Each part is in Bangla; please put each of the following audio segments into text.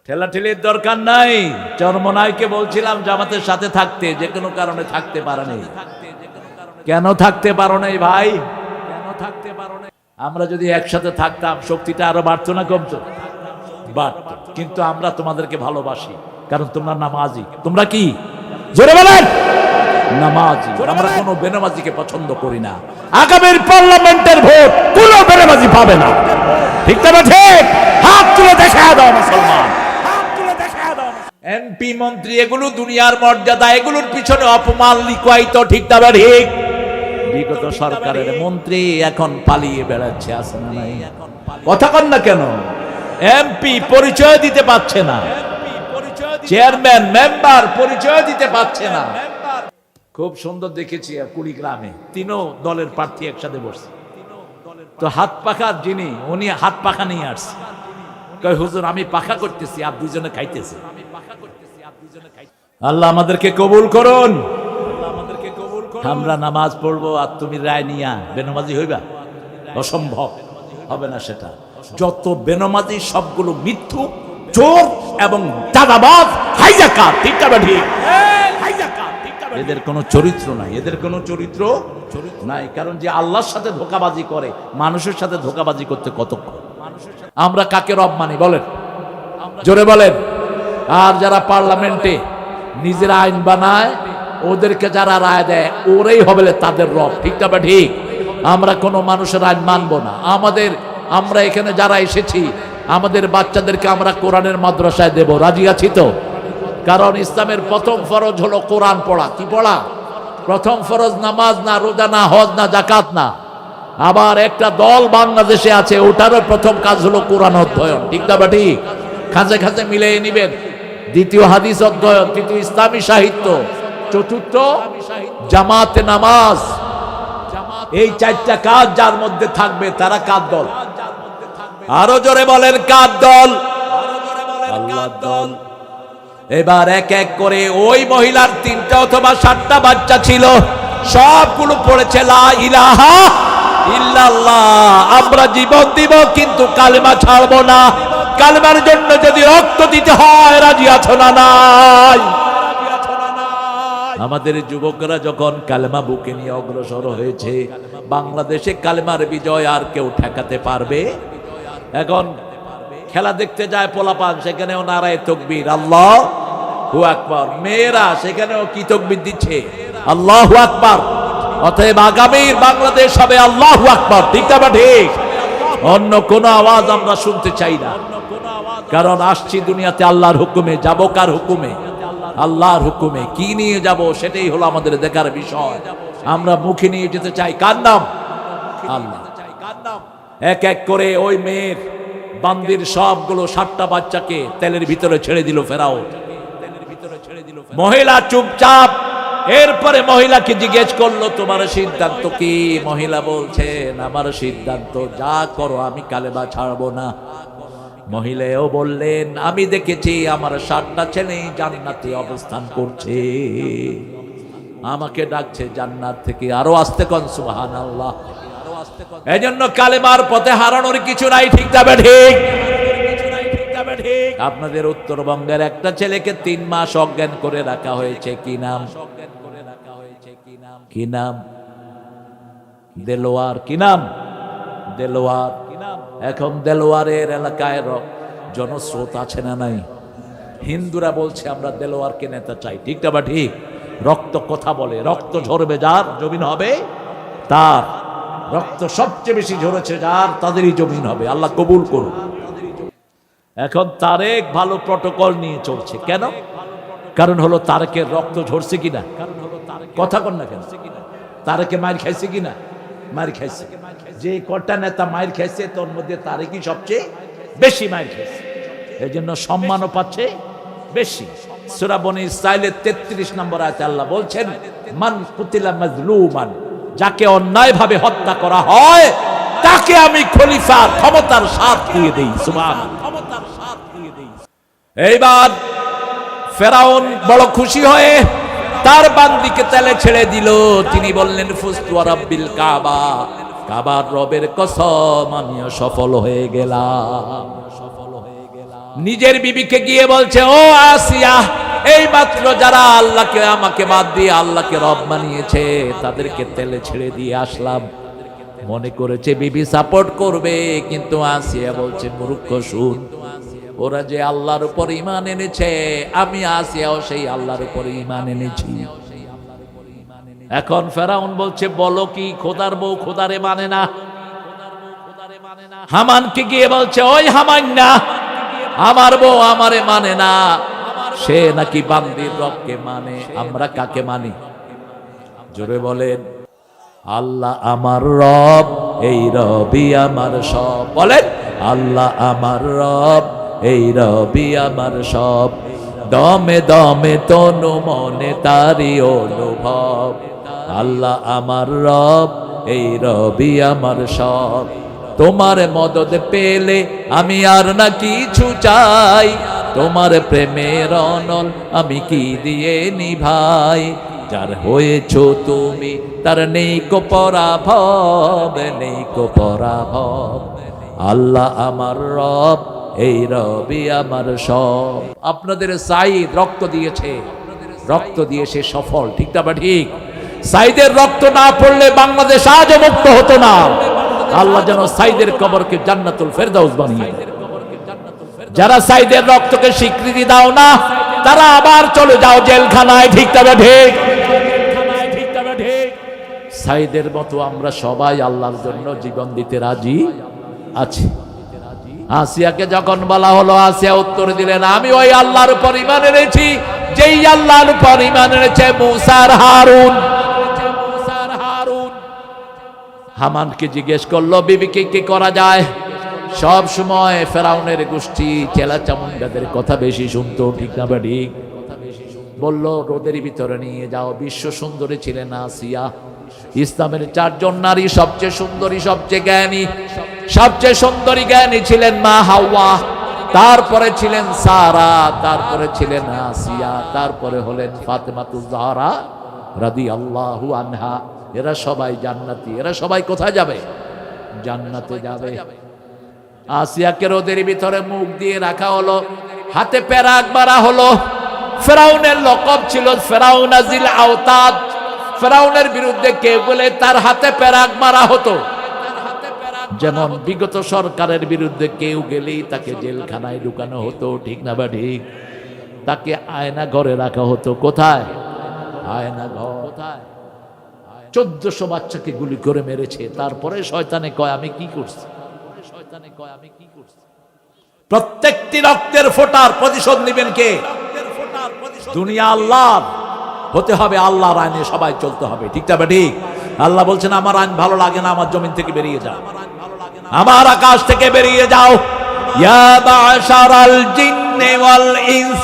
ঠেলাঠেলির দরকার নাই। চরমনাইকে বলছিলাম জামাতের সাথে থাকতে, যে কোনো কারণে থাকতে পারে নাই। কেন থাকতে পারো নাই ভাই? কেন থাকতে পারো নাই? আমরা যদি একসাথে থাকতাম শক্তিটা আরো বাড়তো না কমতো? বাড়তো। কিন্তু আমরা তোমাদেরকে ভালোবাসি, কারণ তোমরা নামাজি। তোমরা কি? জোরে বলেন। নামাজি। আমরা কোনো বেনামাজিকে পছন্দ করি না। আগামীর পার্লামেন্টের ভোট কোনো বেনামাজি পাবে না। ঠিক না? ঠিক। হাত তুলে দেখায় দাও মুসলমান। এমপি মন্ত্রী এগুলো দুনিয়ার মর্যাদা, এগুলোর পিছনে অপমান লিখুয়াইতো। ঠিক না? ঠিক। বিগত সরকারের মন্ত্রী এখন পালিয়ে বেড়াচ্ছে, আছে না নাই? কথা কন না কেন? এমপি পরিচয় দিতে পারছে না, চেয়ারম্যান মেম্বার পরিচয় দিতে পারছে না। খুব সুন্দর দেখেছি কুড়িগ্রামে তিনও দলের প্রার্থী একসাথে বসছে। তো হাত পাখার যিনি, উনি হাত পাখা নিয়ে আসছে। কয় হুজুর আমি পাখা করতেছি, আর দুইজনে খাইতেছে। আল্লাহ আমাদেরকে কবুল করুন। আমরা নামাজ পড়বো আর তুমি রায় নিয়া বেনামাজি হইবা? অসম্ভব, হবে না সেটা। যত বেনামাজি সবগুলো মিথ্যু, চোর এবং দাদাবাজ, হাইজাকার। ঠিক না? ঠিক। এদের কোনো চরিত্র নাই, এদের কোনো চরিত্র নাই। কারণ যে আল্লাহর সাথে ধোঁকাবাজি করে, মানুষের সাথে ধোঁকাবাজি করতে কতক্ষণ? আমরা কাকে রব মানি বলেন? জোরে বলেন। আর যারা পার্লামেন্টে নিজের আইন বানায়, ওদেরকে যারা রায় দেয়, ওরাই হবে তাদের রব। ঠিক না? ঠিক। আমরা কোনো মানুষের আইন মানবো না। আমরা এখানে যারা এসেছি, আমাদের বাচ্চাদেরকে আমরা কোরআনের মাদ্রাসায় দেব, রাজি আছি তো? কারণ ইসলামের প্রথম ফরজ হলো কোরআন পড়া। কি পড়া? প্রথম ফরজ নামাজ না, রোজা না, হজ না, যাকাত না। আবার একটা দল বাংলাদেশে আছে, ওটারও প্রথম কাজ হলো কোরআন অধ্যয়ন। ঠিক না? ঠিক। খাঁজে খাঁজে মিলিয়ে নিবেন। দ্বিতীয় হাদিস অধ্যয়ন, তৃতীয় ইসলামী সাহিত্য, চতুর্থ জামাতে নামাজ। এই চারটা কাজ যার মধ্যে থাকবে তারা কার দল? আরো জোরে বলেন, কার দল? আল্লাহর দল। এবার এক এক করে ওই মহিলার 3টা অথবা 7টা বাচ্চা ছিল, সবগুলো পড়েছে লা ইলাহা ইল্লাল্লাহ। আমরা জীবন দিব কিন্তু কালেমা ছাড়বো না। কালেমার জন্য যদি রক্ত দিতে হয়, রাজি আছো না নাই? আমাদের যুবকরা যখন কালেমা বুকে নিয়ে অগ্রসর হয়েছে, বাংলাদেশে কালেমার বিজয় আর কেউ ঠেকাতে পারবে? এখন খেলা দেখতে যায় পোলাপান, সেখানেও নারায়ে তাকবীর, আল্লাহু আকবার। মেয়েরা সেখানেও কি তাকবীর দিচ্ছে? আল্লাহু আকবার। অতএব আগামীর বাংলাদেশ হবে আল্লাহু আকবার। ঠিক না? ঠিক। অন্য কোন আওয়াজ আমরা শুনতে চাই না। কারণ আসছি দুনিয়াতে আল্লাহর হুকুমে, যাব কার হুকুমে? আল্লাহর হুকুমে। কি নিয়ে যাব সেটাই হলো আমাদের দেখার বিষয়। আমরা মুখে নিয়ে যেতে চাই কার নাম? আল্লাহ। এক এক করে ওই মেয়ের বান্দির সবগুলো 7টা বাচ্চাকে তেলের ভিতরে ছেড়ে দিল ফেরাউন। মহিলা চুপচাপ। এরপরে মহিলাকে জিজ্ঞেস করলো, তোমার সিদ্ধান্ত কি? মহিলা বলছেন, আমার সিদ্ধান্ত যা করো, আমি কালেমা ছাড়বো না। মহিলাও বললেন, আমি দেখেছি আমার 7টা ছেলে জান্নাতে অবস্থান করছে, আমাকে ডাকছে জান্নাত থেকে। আরো আস্তে কোন সুবহানাল্লাহ। এজন্য কালেমার পথে হারানোর কিছু নাই। ঠিক না? ঠিক। আপনাদের উত্তরবঙ্গের একটা ছেলেকে 3 মাস অজ্ঞান করে রাখা হয়েছে। কি নাম? কি নাম? দেলোয়ার। কি নাম? দেলোয়ার। এখন দেলোয়ারের এলাকায় জনস্রোত আছে না নাই? হিন্দুরা বলছে আমরা দেলোয়ারকে নেতা চাই। ঠিক না? ঠিক। রক্ত কথা বলে, রক্ত ঝরবে যার জমিন হবে তার। রক্ত সবচেয়ে বেশি ঝরেছে যার, তাদেরই জমিন হবে। আল্লাহ কবুল করুন। এখন তারেক ভালো প্রটোকল নিয়ে চলছে। কেন? কারণ হলো তারেকের রক্ত ঝরছে কিনা। কথা কন না কেন? তারেকে মার খাইছে কিনা? মার খাইছে। যে কটা নেতা মার খাইছে, তোর মধ্যে তারেকই সবচেয়ে বেশি মার খাইছে। এই জন্য সম্মানও পাচ্ছে বেশি। সূরা বনী ইসরাঈলের 33 নম্বর আয়াতে আল্লাহ বলছেন, মান কুতিলা মাজলুমান, যাকে অন্যায় ভাবে হত্যা করা হয় তাকে আমি খলিফার ক্ষমতার স্বাদ দিয়ে দেই। সুবহানাল্লাহ। এইবার ফেরাউন বড় খুশি হয়ে তার বান্দিকে তেলে ছেড়ে দিল। তিনি বললেন, ফুস্তু রাব্বিল কাবা, কাবার রবের কসম আমিও সফল হয়ে গেলাম। নিজের বিবিকে গিয়ে বলছে, ও আসিয়া, এই মাত্র যারা আল্লাহকে আমাকে বাদ দিয়ে আল্লাহকে রব মানিয়েছে তাদেরকে তেলে ছেড়ে দিয়ে আসলাম। মনে করেছে বিবি সাপোর্ট করবে, কিন্তু আসিয়া বলছে, মূর্খ শুন, ওরা যে আল্লাহর উপর ঈমান এনেছে, আমি আসিয়াও সেই আল্লাহর উপর ঈমান এনেছি। এখন ফেরাউন বলছে, বলো কি, খোদার বউ খোদারে মানে না? হামানকে গিয়ে বলছে, ওই হামান না, আমার বউ আমারে মানে না, সে নাকি বান্দির রবকে মানে। আমরা কাকে মানি? জোরে বলেন। আল্লাহ আমার রব, এই রবি আমার সব। বলেন, আল্লাহ আমার রব, এই রবি আমার সব। দমে দমে তনু মনে তারি অনুভব। আল্লাহ আমার রব, এই রবি আমার সব। তোমার মদদ পেলে আমি আর না কিছু চাই, তোমার প্রেমের অনল আমি কি দিয়ে নিভাই। যার হয়েছ তুমি তার নেই কো পরাভব, নেই কো পরাভব। আল্লাহ আমার রব, এই রবি আমার সব। আপনাদের সাইদ রক্ত দিয়েছে, রক্ত দিয়ে সে সফল, ঠিক না বা ঠিক? সাইদের রক্ত না পড়লে বাংলাদেশ আজও মুক্ত হতো না। আল্লাহ যেন সাইদের কবরকে জান্নাতুল ফেরদাউস বানিয়ে দেয়। যারা সাইদের রক্তকে স্বীকৃতি দাও না, তারা আবার চলে যাও জেলখানায়, ঠিক না বা ঠিক? সাইদের মতো আমরা সবাই আল্লাহর জন্য জীবন দিতে রাজি আছি। আসিয়াকে যখন বলা হলো, আসিয়া উত্তর দিলেন, আমি ওই আল্লাহর উপর ঈমান এনেছি যেই আল্লাহর উপর ঈমান এনেছে মূসা আর হারুন। হামানকে জিজ্ঞেস করলো, বিবিকে কি করা যায়? সব সময় ফেরাউনের গোষ্ঠী চেলা চামুন্ডাদের কথা বেশি শুনতো, ঠিক না বা ঠিক? বলল, রোদের ভিতরে নিয়ে যাও। বিশ্ব সুন্দরী ছিলেন আসিয়া। ইসলামের 4 জন নারী সবচেয়ে সুন্দরী, সবচেয়ে জ্ঞানী, সবচেয়ে সুন্দরী জ্ঞানী ছিলেন মা হাওয়া, তারপরে ছিলেন সারা, তারপরে ছিলেন আসিয়া, তারপরে হলেন ফাতেমাতুজ জাহরা রাদিয়াল্লাহু আনহা। এরা সবাই জান্নাতি। এরা সবাই কোথায় যাবে? জান্নাতে যাবে। আসিয়াকে রোদের ভিতরে মুখ দিয়ে রাখা হলো, হাতে পেরাক মারা হলো। ফেরাউনের লকব ছিল ফেরাউনাজিল আওতাদ। ফেরাউনের বিরুদ্ধে কেউ বলে তার হাতে পেরাক মারা হতো। যেমন বিগত সরকারের বিরুদ্ধে কেউ গেলেই তাকে জেলখানায় ঢুকানো হতো, ঠিক না বা ঠিক? তাকে আয়না ঘরে রাখা হতো। কোথায়? আয়না ঘর। 1400 বাচ্চাকে গুলি করে মেরেছে। তারপরে শয়তানে কয়, আমি কি করছি? প্রত্যেকটি রক্তের ফোঁটার প্রতিশোধ নেবেন কে? দুনিয়া আল্লাহর হতে হবে, আল্লাহর আইনে সবাই চলতে হবে, ঠিক না ঠিক? আল্লাহ বলছেন, আমার আইন ভালো লাগে না, আমার জমিন থেকে বেরিয়ে যাও, আমার আকাশ থেকে বেরিয়ে যাও। ইয়া বাশারাল জিন্নি ওয়াল ইনস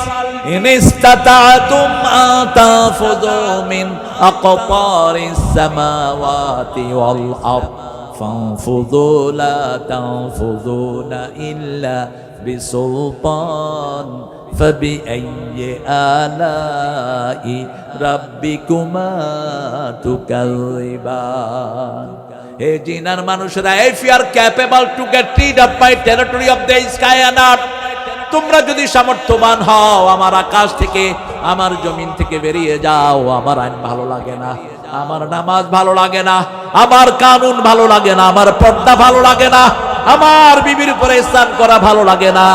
ইন ইসতাতাতুম আন তাফুযু মিন আকতারিস সামাওয়াতি ওয়াল আরদ ফানফুযু লা তানফুযুনা ইল্লা বিসুলতান فبأي آلاء ربكما تكذبان. Hey জিনার মানুষরা, if you are capable to get rid of my territory of the sky and earth, তোমরা যদি সামর্থ্যবান হও, আমার আকাশ থেকে, আমার জমিন থেকে বেরিয়ে যাও। আমার আইন ভালো লাগে না, আমার নামাজ ভালো লাগে না, আমার কানুন ভালো লাগে না, আমার পর্দা ভালো লাগে না, আমার বিবির উপরে স্নান করা ভালো লাগে না,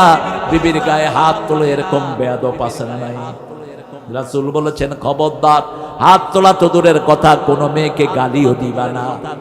বিবির গায়ে হাত তোলে, এরকম বেয়াদব আছে না নাই? রাসূল বলেছেন, খবরদার, হাত তোলা তো দূরের কথা, কোনো মেয়েকে গালিও দিবা না।